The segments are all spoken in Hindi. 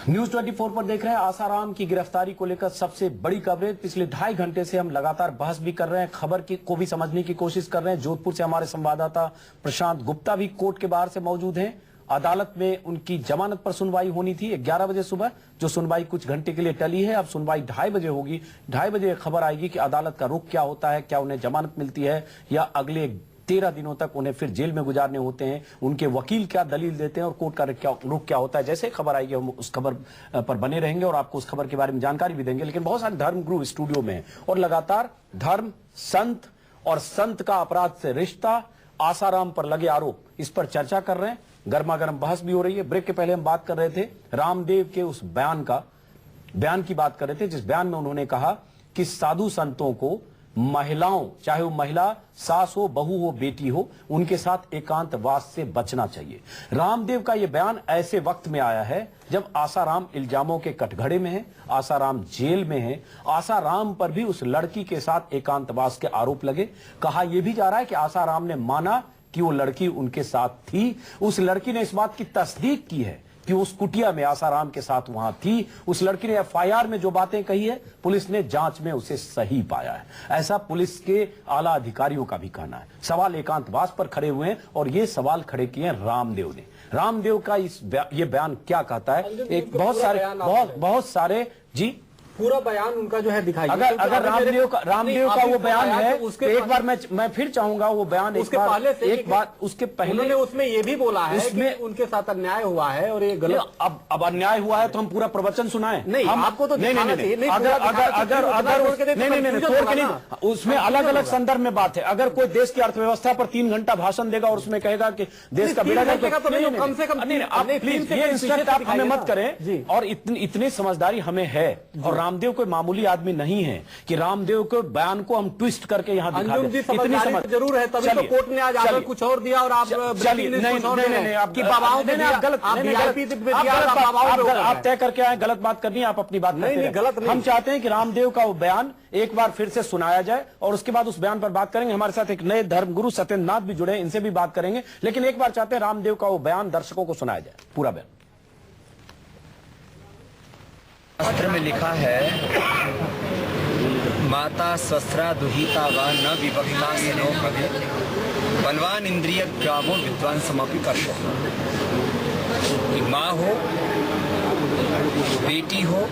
न्यूज 24 पर देख रहे हैं आसाराम की गिरफ्तारी को लेकर सबसे बड़ी कवरेज। पिछले 2.5 घंटे से हम लगातार बहस भी कर रहे हैं, खबर को भी समझने की कोशिश कर रहे हैं। जोधपुर से हमारे संवाददाता प्रशांत गुप्ता भी कोर्ट के बाहर से मौजूद हैं। अदालत में उनकी जमानत पर सुनवाई होनी थी 11 बजे सुबह, जो सुनवाई कुछ घंटे के लिए टली है। अब सुनवाई 2:30 बजे होगी। 2:30 बजे खबर आएगी कि अदालत का रुख क्या होता है, क्या उन्हें जमानत मिलती है या अगले 13 दिनों तक उन्हें फिर जेल में गुजारने होते हैं, उनके वकील क्या दलील देते हैं और कोर्ट का रुख क्या होता है। जैसे खबर आएगी हम उस खबर पर बने रहेंगे और आपको उस खबर के बारे में जानकारी भी देंगे। लेकिन बहुत सारे धर्मगुरु स्टूडियो में हैं और लगातार धर्म, संत और संत का अपराध से रिश्ता, आसाराम पर लगे आरोप, इस पर चर्चा कर रहे हैं। गर्मा गर्म बहस भी हो रही है। ब्रेक के पहले हम बात कर रहे थे रामदेव के उस बयान की बात कर रहे थे, जिस बयान में उन्होंने कहा कि साधु संतों को महिलाओं, चाहे वो महिला सास हो, बहू हो, बेटी हो, उनके साथ एकांतवास से बचना चाहिए। रामदेव का यह बयान ऐसे वक्त में आया है जब आसाराम इल्जामों के कटघरे में है, आसाराम जेल में है। आसाराम पर भी उस लड़की के साथ एकांतवास के आरोप लगे। कहा यह भी जा रहा है कि आसाराम ने माना कि वो लड़की उनके साथ थी। उस लड़की ने इस बात की तस्दीक की है कि उस कुटिया में आसाराम के साथ वहां थी। उस लड़की ने एफआईआर में जो बातें कही है, पुलिस ने जांच में उसे सही पाया है, ऐसा पुलिस के आला अधिकारियों का भी कहना है। सवाल एकांतवास पर खड़े हुए हैं और ये सवाल खड़े किए हैं रामदेव ने। रामदेव का ये बयान क्या कहता है? एक बहुत सारे जी पूरा बयान उनका जो है दिखाई। अगर रामदेव का वो बयान है तो एक बार मैं फिर चाहूंगा वो बयान उसके पहले उसमें ये भी बोला है कि उनके साथ अन्याय हुआ है और ये गलत। अब अन्याय हुआ है तो हम पूरा प्रवचन सुनाएं? नहीं, आपको तो नहीं, उसमें अलग अलग संदर्भ में बात है। अगर कोई देश की अर्थव्यवस्था पर 3 घंटा भाषण देगा और उसमें कहेगा कि देश का बेड़ा गर्क, कम से कम आप प्लीज ये इंस्ट्रक्ट आप हमें मत करें। और इतनी समझदारी हमें है और रामदेव कोई मामूली आदमी नहीं है कि रामदेव के बयान को हम ट्विस्ट करके यहां दिखा दें। इतनी समझ जरूर है, तभी तो कोर्ट ने आज आगे कुछ और दिया और आप आप तय करके आए। गलत बात करनी है, आप अपनी बात नहीं, गलत नहीं। हम चाहते हैं कि रामदेव का वो बयान एक बार फिर से सुनाया जाए और उसके बाद उस बयान पर बात करेंगे। हमारे साथ एक नए धर्मगुरु सत्येंद्र नाथ भी जुड़े हैं, इनसे भी बात करेंगे। लेकिन एक बार चाहते हैं रामदेव का वो बयान दर्शकों को सुनाया जाए, पूरा बयान। शास्त्र में लिखा है, माता स्वस्त्रा दुहिता व न विभक्ता सनो भवे, बलवान इंद्रिय ग्रामो विद्वान समापि कर्षो। माँ हो, बेटी हो,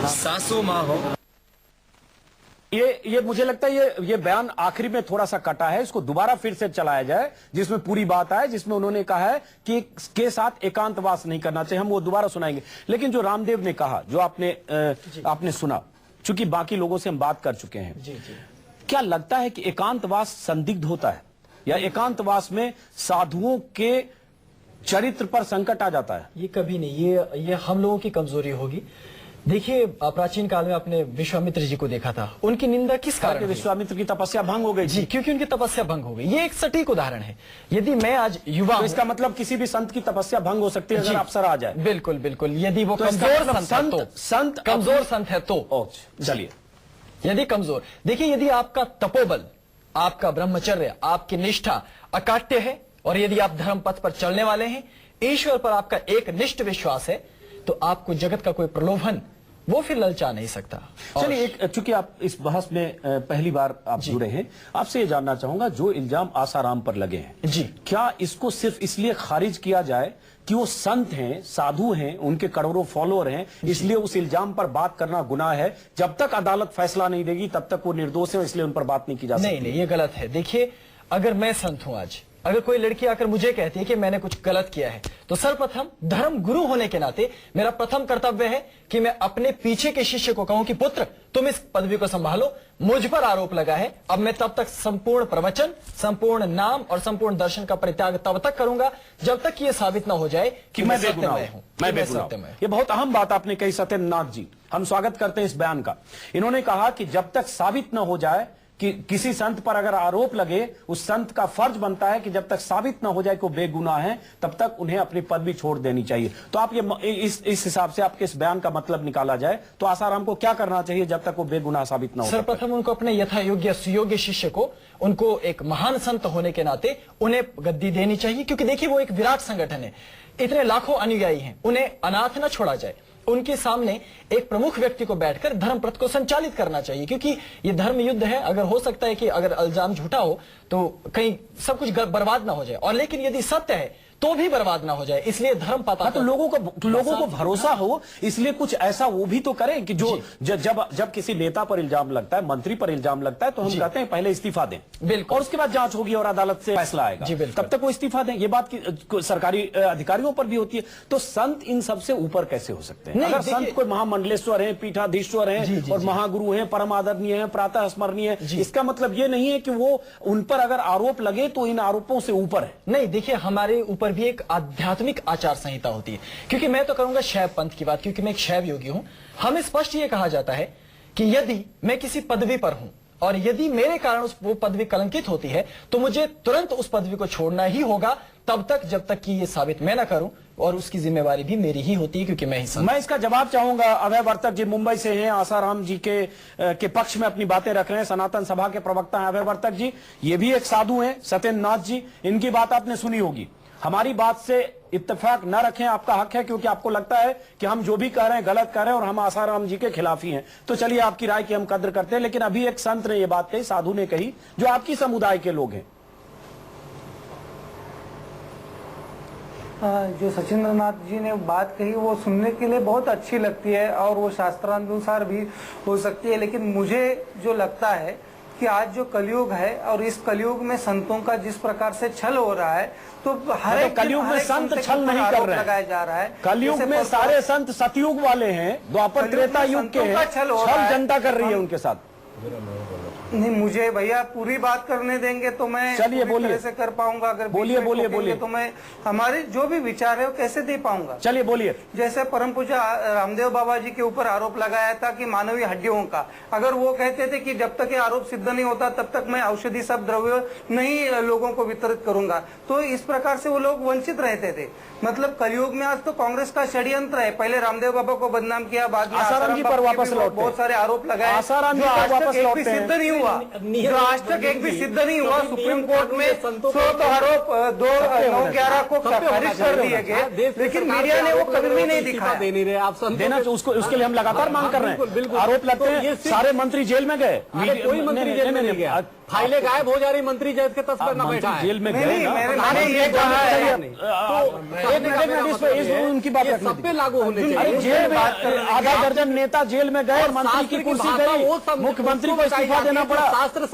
सासू माँ हो। ये मुझे लगता है ये बयान आखिरी में थोड़ा सा कटा है, इसको दोबारा फिर से चलाया जाए जिसमें पूरी बात आए, जिसमें उन्होंने कहा है कि के साथ एकांतवास नहीं करना चाहिए। हम वो दोबारा सुनाएंगे। लेकिन जो रामदेव ने कहा, जो आपने सुना, चूंकि बाकी लोगों से हम बात कर चुके हैं, क्या लगता है कि एकांतवास संदिग्ध होता है या एकांतवास में साधुओं के चरित्र पर संकट आ जाता है? ये कभी नहीं, ये हम लोगों की कमजोरी होगी। देखिए, प्राचीन काल में आपने विश्वामित्र जी को देखा था, उनकी निंदा किस कारण? विश्वामित्र की तपस्या भंग हो गई जी, क्योंकि उनकी तपस्या भंग हो गई। ये एक सटीक उदाहरण है। यदि मैं आज युवा तो इसका मतलब किसी भी संत की तपस्या भंग हो सकती है अगर अवसर आ जाए। बिल्कुल बिल्कुल, यदि वो कमजोर संत है तो चलिए, यदि कमजोर, देखिए, यदि आपका तपोबल, आपका ब्रह्मचर्य, आपकी निष्ठा अकाट्य है और यदि आप धर्म पथ पर चलने वाले हैं, ईश्वर पर आपका एक निष्ठ विश्वास है, तो आपको जगत का कोई प्रलोभन वो फिर ललचा नहीं सकता। चलिए, चूंकि आप इस बहस में पहली बार आप जुड़े हैं, आपसे ये जानना चाहूंगा, जो इल्जाम आसाराम पर लगे हैं जी, क्या इसको सिर्फ इसलिए खारिज किया जाए कि वो संत हैं, साधु हैं, उनके करोड़ों फॉलोअर हैं, इसलिए उस इल्जाम पर बात करना गुनाह है? जब तक अदालत फैसला नहीं देगी तब तक वो निर्दोष है, इसलिए उन पर बात नहीं की जा सकती? नहीं, ये गलत है। देखिए, अगर मैं संत हूं, आज अगर कोई लड़की आकर मुझे कहती है कि मैंने कुछ गलत किया है, तो सर्वप्रथम धर्म गुरु होने के नाते मेरा प्रथम कर्तव्य है कि मैं अपने पीछे के शिष्य को कहूं कि पुत्र, तुम इस पदवी को संभालो। मुझ पर आरोप लगा है, अब मैं तब तक संपूर्ण प्रवचन, संपूर्ण नाम और संपूर्ण दर्शन का परित्याग तब तक करूंगा जब तक ये साबित न हो जाए कि मैं सत्यमय हूं, मैं बेगुनाह। ये बहुत अहम बात आपने कही सत्येंद्र नाथ जी, हम स्वागत करते हैं इस बयान का। इन्होंने कहा कि जब तक साबित न हो जाए कि किसी संत पर अगर आरोप लगे, उस संत का फर्ज बनता है कि जब तक साबित ना हो जाए कि वो बेगुनाह है, तब तक उन्हें अपनी पदवी छोड़ देनी चाहिए। तो आप ये इस हिसाब से आपके इस बयान का मतलब निकाला जाए तो आसाराम को क्या करना चाहिए जब तक वो बेगुनाह साबित ना हो? सर्वप्रथम उनको अपने यथा योग्य सुयोग्य शिष्य को, उनको एक महान संत होने के नाते उन्हें गद्दी देनी चाहिए, क्योंकि देखिए वो एक विराट संगठन है, इतने लाखों अनुयायी हैं, उन्हें अनाथ न छोड़ा जाए। उनके सामने एक प्रमुख व्यक्ति को बैठकर धर्मप्रथ को संचालित करना चाहिए, क्योंकि ये धर्म युद्ध है। अगर हो सकता है कि अगर इल्जाम झूठा हो तो कहीं सब कुछ बर्बाद ना हो जाए, और लेकिन यदि सत्य है तो भी बर्बाद ना हो जाए, इसलिए धर्म पता तो लोगों को भरोसा हो, इसलिए कुछ ऐसा वो भी तो करें कि जो जब किसी नेता पर इल्जाम लगता है, मंत्री पर इल्जाम लगता है, तो हम कहते हैं पहले इस्तीफा दें, बिल्कुल, और उसके बाद जांच होगी और अदालत से फैसला आएगा, तब तक वो इस्तीफा दें। ये बात की सरकारी अधिकारियों पर भी होती है। तो संत इन सबसे ऊपर कैसे हो सकते हैं? अगर संत कोई महामंडलेश्वर है, पीठाधीश्वर है और महागुरु है, परम आदरणीय है, प्रातः स्मरणीय है, इसका मतलब ये नहीं है कि वो उन पर अगर आरोप लगे तो इन आरोपों से ऊपर है। नहीं, देखिए हमारे ऊपर भी एक आध्यात्मिक आचार संहिता होती है, क्योंकि मैं तो करूंगा शैव पंथ की बात, क्योंकि मैं एक शैव योगी हूं। हमें स्पष्ट ये कहा जाता है कि यदि मैं किसी पदवी पर हूं और यदि मेरे कारण वो पदवी कलंकित होती है तो मुझे तुरंत उस पदवी को छोड़ना ही होगा, तब तक जब तक कि ये साबित मैं ना करूं, और उसकी जिम्मेवारी भी मेरी ही होती है, क्योंकि मैं इसका जवाब चाहूंगा। अभय वर्तक जी मुंबई से हैं, आसाराम जी के पक्ष में अपनी बातें रख रहे हैं, सनातन सभा के प्रवक्ता हैं अभय वर्तक जी। ये भी एक साधु हैं, सत्येंद्र नाथ जी, इनकी बात आपने सुनी होगी। हमारी बात से इत्तेफाक न रखें, आपका हक है, क्योंकि आपको लगता है कि हम जो भी कह रहे हैं गलत कह रहे हैं और हम आसाराम जी के खिलाफ ही हैं। तो चलिए, आपकी राय की हम कद्र करते हैं। लेकिन अभी एक संत ने यह बात कही, साधु ने कही, जो आपकी समुदाय के लोग हैं। जो सचिंद्र नाथ जी ने बात कही वो सुनने के लिए बहुत अच्छी लगती है और वो शास्त्रानुसार भी हो सकती है, लेकिन मुझे जो लगता है कि आज जो कलयुग है और इस कलयुग में संतों का जिस प्रकार से छल हो रहा है, तो हर एक कलयुग में संत छल नहीं कर रहे हैं, लगाया जा रहा है। कलयुग में सारे संत सतयुग वाले हैं, द्वापर त्रेता युग के हैं, छल जनता कर रही है उनके साथ। नहीं, मुझे भैया पूरी बात करने देंगे तो मैं चलिए बोलिए से कर पाऊंगा, अगर बोलिए तो मैं हमारे जो भी विचार है वो कैसे दे पाऊंगा। चलिए बोलिए। जैसे परम पूज्य रामदेव बाबा जी के ऊपर आरोप लगाया था कि मानवीय हड्डियों का, अगर वो कहते थे कि जब तक ये आरोप सिद्ध नहीं होता तब तक मैं औषधि सब द्रव्य नहीं लोगों को वितरित करूंगा, तो इस प्रकार से वो लोग वंचित रहते थे। मतलब कलयुग में आज तो कांग्रेस का षड्यंत्र है, पहले रामदेव बाबा को बदनाम किया, बाद में आसाराम जी पर वापस लौटे, बहुत सारे आरोप लगाए, आसाराम जी पर वापस लौटे, सिद्ध नहीं हुआ, जो आज तक एक भी सिद्ध नहीं हुआ। सुप्रीम कोर्ट में 100 आरोप 2/9/11 को खारिज कर दिए गए, लेकिन मीडिया ने वो कभी भी नहीं दिखाया। दे नहीं रहे आप देना, उसके लिए हम लगातार मांग कर रहे हैं। आरोप लगते हैं, सारे मंत्री जेल में गए, कोई मंत्री जेल में नहीं गया, फाइलें गायब हो जा रही, मंत्री जैद के तस्वीर न बैठा है, जेल में गए। मैंने ये कहा है, उनकी बात सब पे लागू होने चाहिए। जेल में आधा दर्जन नेता जेल में गए और मंत्री की कुर्सी गई, मुख्यमंत्री को इस्तीफा देना पड़ा,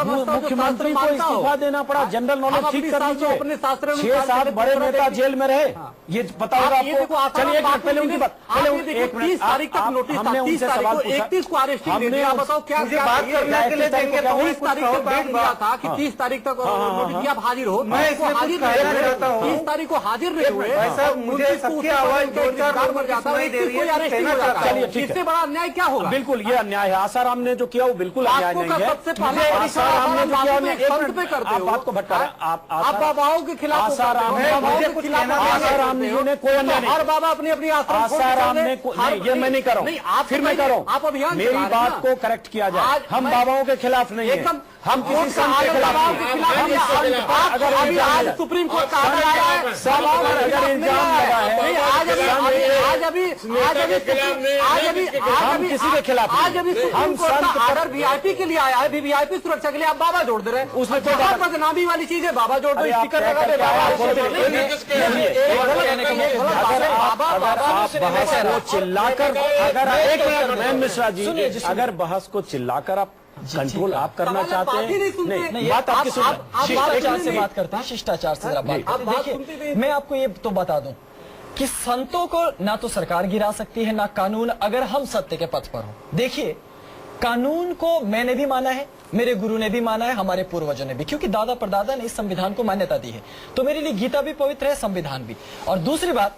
मुख्यमंत्री को इस्तीफा देना पड़ा। जनरल नॉलेज ठीक कर लीजिए, 6-7 बड़े नेता जेल में रहे, ये पता होगा आपको। चलिए एक मिनट पहले उनकी बात, पहले 30 तारीख तक नोटिस, हमने उनसे सवाल पूछा, 31 को अरेस्टिंग दे दिया। बताओ क्या बात करने के लिए देंगे तो 30 तारीख तक डेट दिया था कि 30 तारीख तक नोटिस दिया, आप हाजिर हो, मैं इसको हाजिर नहीं रहता हूँ, 30 तारीख को हाजिर नहीं हुए। मुझे सबकी आवाज इससे बड़ा अन्याय क्या होगा? बिल्कुल ये अन्याय है। आसाराम ने जो किया वो बिल्कुल अन्याय नहीं है। सबसे पहले आसाराम ने जो किया, एक पे करते हो, बात को भटका रहे हैं आप बाबाओं के खिलाफ। आसाराम ने कोई अन्याय नहीं, हर बाबा अपनी अपनी आसाराम ने ये मैं नहीं कर रहा हूँ, फिर मैं कर रहा हूँ, आप अभियान मेरी बात को करेक्ट किया जाए। हम बाबाओं के खिलाफ नहीं है, हम किसी संत के खिलाफ नहीं। अगर अभी आज सुप्रीम कोर्ट का आदेश आया है, अगर इल्जाम लगा है, हम किसी के खिलाफ आज अभी सुप्रीम कोर्ट का ऑर्डर वीआईपी के लिए आया है, वीआईपी सुरक्षा के लिए आप बाबा जोड़ दे रहे हैं, उसमें तो बदनामी वाली चीज है। बाबा जोड़ दो, स्टिकर लगा दे, बाबा चिल्लाकर, अगर एक मिनट मिश्रा जी, अगर बहस को चिल्लाकर आप कंट्रोल आप करना चाहते हैं, नहीं बात आपकी शिष्टाचार से बात करते हैं, शिष्टाचार से जरा बात। देखिए मैं आपको ये तो बता दूं कि संतों को ना तो सरकार गिरा सकती है ना कानून, अगर हम सत्य के पथ पर हो। देखिए कानून को मैंने भी माना है, मेरे गुरु ने भी माना है, हमारे पूर्वजों ने भी, क्योंकि दादा परदादा ने इस संविधान को मान्यता दी है, तो मेरे लिए गीता भी पवित्र है, संविधान भी। और दूसरी बात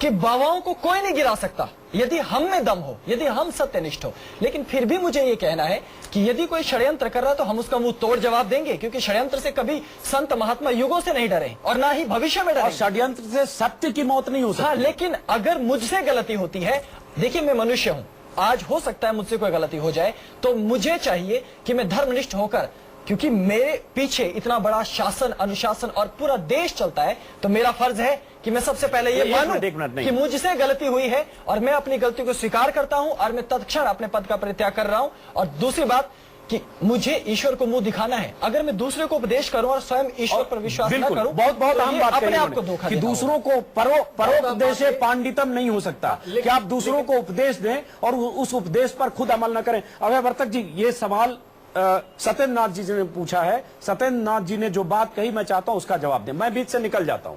कि बाबाओं को कोई नहीं गिरा सकता, यदि हम में दम हो, यदि हम सत्यनिष्ठ हो, लेकिन फिर भी मुझे ये कहना है कि यदि कोई षड्यंत्र कर रहा है तो हम उसका मुंह तोड़ जवाब देंगे, क्योंकि षड्यंत्र से कभी संत महात्मा युगों से नहीं डरे और ना ही भविष्य में और डरे। षड्यंत्र से सत्य की मौत नहीं हो सकती। हाँ, लेकिन अगर मुझसे गलती होती है, देखिए मैं मनुष्य हूं, आज हो सकता है मुझसे कोई गलती हो जाए, तो मुझे चाहिए कि मैं धर्मनिष्ठ होकर, क्योंकि मेरे पीछे इतना बड़ा शासन, अनुशासन और पूरा देश चलता है, तो मेरा फर्ज है कि मैं सबसे पहले ये मानूं कि मुझसे गलती हुई है और मैं अपनी गलती को स्वीकार करता हूं और मैं तत्क्षण अपने पद का परित्याग कर रहा हूं। और दूसरी बात कि मुझे ईश्वर को मुंह दिखाना है। अगर मैं दूसरे को उपदेश करूं और स्वयं ईश्वर पर विश्वास न करूं, बहुत बहुत अहम बात अपने आप को धोखा कि देना दूसरों को परोपदेश पांडितम नहीं हो सकता कि आप दूसरों को उपदेश दें और उस उपदेश पर खुद अमल न करें। अभयवर्तक जी, ये सवाल सत्येंद्र नाथ जी ने पूछा है। सत्येंद्र नाथ जी ने जो बात कही, मैं चाहता हूं उसका जवाब दें। मैं बीच से निकल जाता हूं,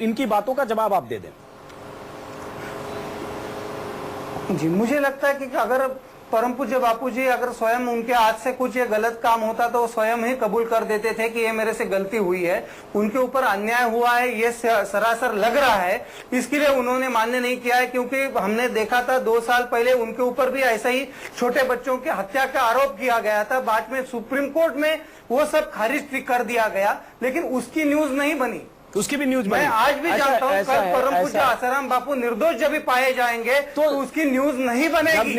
इनकी बातों का जवाब आप दे दें। जी, मुझे लगता है कि अगर परम पूज्य बापू जी अगर स्वयं उनके हाथ से कुछ ये गलत काम होता तो वो स्वयं ही कबूल कर देते थे कि ये मेरे से गलती हुई है, उनके ऊपर अन्याय हुआ है, ये सरासर लग रहा है, इसके लिए उन्होंने मान्य नहीं किया है। क्योंकि हमने देखा था 2 साल पहले उनके ऊपर भी ऐसा ही छोटे बच्चों की हत्या का आरोप किया गया था। बाद में सुप्रीम कोर्ट में वो सब खारिज कर दिया गया, लेकिन उसकी न्यूज नहीं बनी। उसकी भी न्यूज मैं आज भी जानता हूँ कल परम पूज्य आसाराम बापू निर्दोष जब भी पाए जाएंगे तो उसकी न्यूज नहीं बनेगी,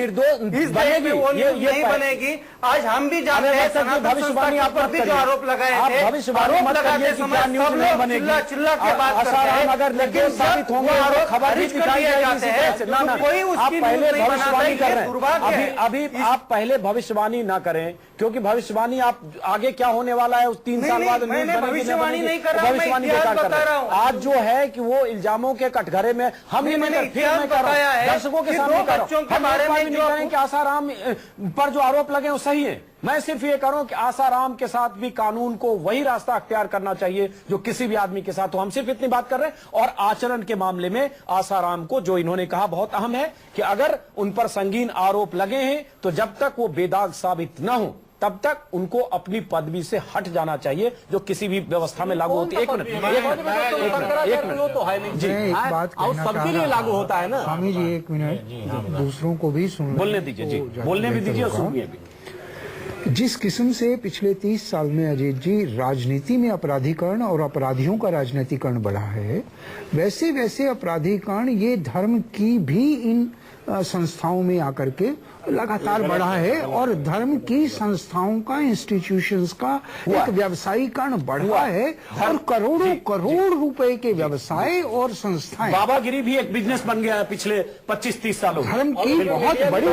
इस देश में वो न्यूज नहीं बनेगी। आज हम भी जानते हैं भविष्यवाणी आप पर भी जो आरोप लगाए थे, आरोप लगाते समय सब लोग चिल्ला चिल्ला के बात करते हैं, अगर लेकिन साबित होंगे आरोप खबर भी दिखाई जाती है, कोई उसकी पहले भविष्यवाणी कर रहे हैं। अभी आप पहले भविष्यवाणी ना करें, क्योंकि भविष्यवाणी आप आगे क्या होने वाला है उस 3 साल बाद भविष्यवाणी नहीं कर रहा, भविष्यवाणी बता रहा हूं। आज जो है कि वो इल्जामों के कटघरे में हम ये बताया है दर्शकों के सामने बच्चों के बारे में जो कि आसाराम पर जो आरोप लगे वो सही है। मैं सिर्फ ये करूं कि आसाराम के साथ भी कानून को वही रास्ता अख्तियार करना चाहिए जो किसी भी आदमी के साथ हो। हम सिर्फ इतनी बात कर रहे हैं। और आचरण के मामले में आसाराम को जो इन्होंने कहा बहुत अहम है कि अगर उन पर संगीन आरोप लगे हैं तो जब तक वो बेदाग साबित न हो तब तक उनको अपनी पदवी से हट जाना चाहिए, जो किसी भी व्यवस्था में लागू होती है। एक मिनट जी, एक बात सबके लिए लागू होता है ना। स्वामी जी, एक मिनट, दूसरों को भी सुन बोलने दीजिए जी, बोलने भी दीजिए और सुनिए भी। जिस किस्म से पिछले 30 साल में अजीत जी राजनीति में अपराधीकरण और अपराधियों का राजनीतिकरण बढ़ा है, वैसे वैसे अपराधीकरण ये धर्म की भी इन संस्थाओं में आकर के लगातार बढ़ा है और धर्म की संस्थाओं का, इंस्टीट्यूशंस का एक व्यवसायीकरण बढ़ा है और करोड़ों करोड़ रुपए के व्यवसाय और संस्थाएं, बाबागिरी भी एक बिजनेस बन गया है पिछले 25-30 सालों में। धर्म की बहुत बड़ी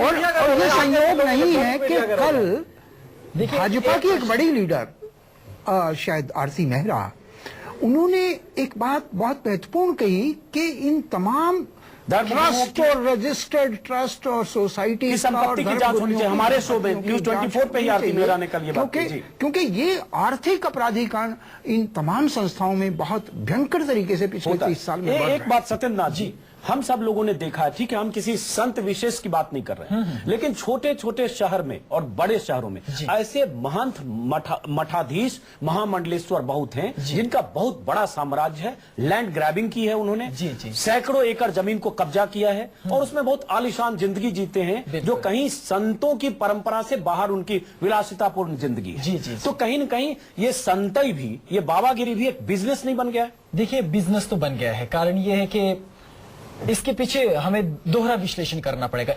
और ये संयोग नहीं है कि कल भाजपा की एक बड़ी लीडर शायद आरती मेहरा, उन्होंने एक बात बहुत महत्वपूर्ण कही कि इन तमाम ट्रस्ट और रजिस्टर्ड ट्रस्ट और सोसाइटी की संपत्ति की जांच होनी चाहिए। हमारे शो में न्यूज 24 पे ही आरती मेहरा ने कल ये बात की। क्योंकि ये आर्थिक अपराधीकरण इन तमाम संस्थाओं में बहुत भयंकर तरीके से पिछले 30 साल में एक बात सत्येंद्र नाथ जी, हम सब लोगों ने देखा है, ठीक है, हम किसी संत विशेष की बात नहीं कर रहे हैं, लेकिन छोटे छोटे शहर में और बड़े शहरों में ऐसे महंत मठाधीश महामंडलेश्वर बहुत हैं जिनका बहुत बड़ा साम्राज्य है। लैंड ग्रैबिंग की है उन्होंने, सैकड़ों एकड़ जमीन को कब्जा किया है और उसमें बहुत आलीशान जिंदगी जीते हैं, जो कहीं संतों की परंपरा से बाहर उनकी विलासितापूर्ण जिंदगी है। तो कहीं न कहीं ये संतई भी, ये बाबागिरी भी एक बिजनेस नहीं बन गया है? देखिए, बिजनेस तो बन गया है। कारण ये है कि इसके पीछे हमें दोहरा विश्लेषण करना पड़ेगा।